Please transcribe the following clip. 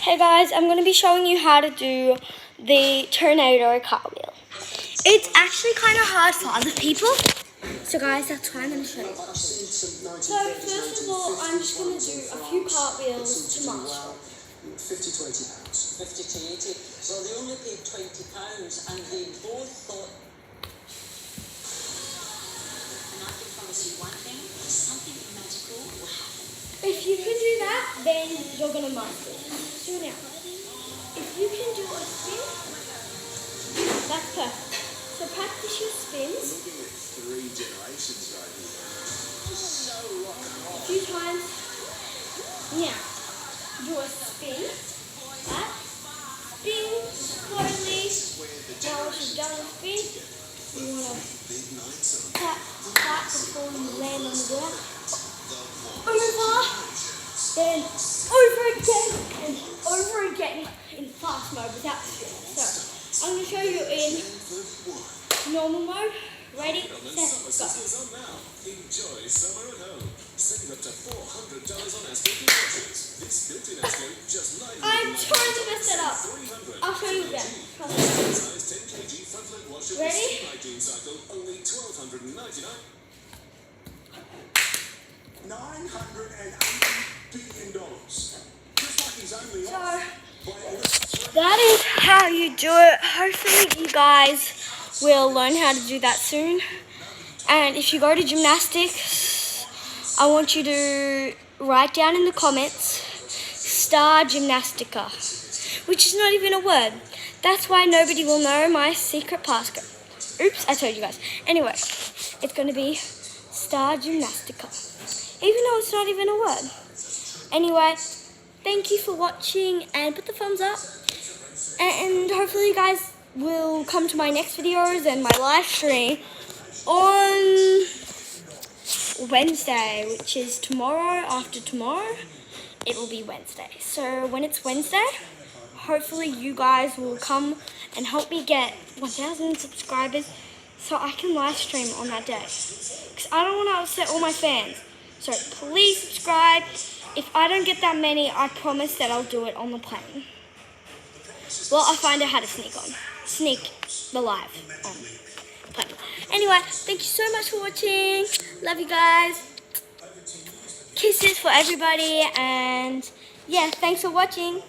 Hey guys, I'm going to be showing you how to do the tornado cartwheel. It's actually kind of hard for other people. So guys, that's why I'm going to show you. So first of all, I'm just going to do a few cartwheels to Marshall. 50 to 80 pounds. 50 to 80. Well, they only paid 20 pounds and they both thought... And I can promise you one thing, something magical will happen. If you can do that, then you're going to master it. Do it now. If you can do a spin, that's perfect. So practice your spins. Looking at 3 generations right here. So rock and roll. A few times. Now, do a spin. That. Spin slowly. Now once you've done a spin, you want to tap before you land on the ground. Over. Then over again and over again in fast mode without spinning. So I'm going to show you in normal mode. Ready, set, go. Enjoy summer at home. Save up to $400 on Escape watches. This built-in Escape just I'm trying to mess it up. I'll show you again. size 10 kg front-load washer with Ready? steam hygiene cycle, only $1,299. $980 billion. Just like he's only So off. that is how you do it. Hopefully you guys will learn how to do that soon. And if you go to gymnastics, I want you to write down in the comments Star Gymnastica, which is not even a word. That's why nobody will know my secret passcode. Oops, I told you guys. Anyway, it's going to be Star Gymnastica, even though it's not even a word. Anyway, thank you for watching and put the thumbs up. And hopefully you guys will come to my next videos and my live stream on Wednesday, which is tomorrow after tomorrow. It will be Wednesday. So when it's Wednesday, hopefully you guys will come and help me get 1,000 subscribers so I can live stream on that day. Because I don't want to upset all my fans. So please subscribe. If I don't get that many, I promise that I'll do it on the plane. Well, I'll find out how to sneak the live on the plane. Anyway, thank you so much for watching. Love you guys. Kisses for everybody. And yeah, thanks for watching.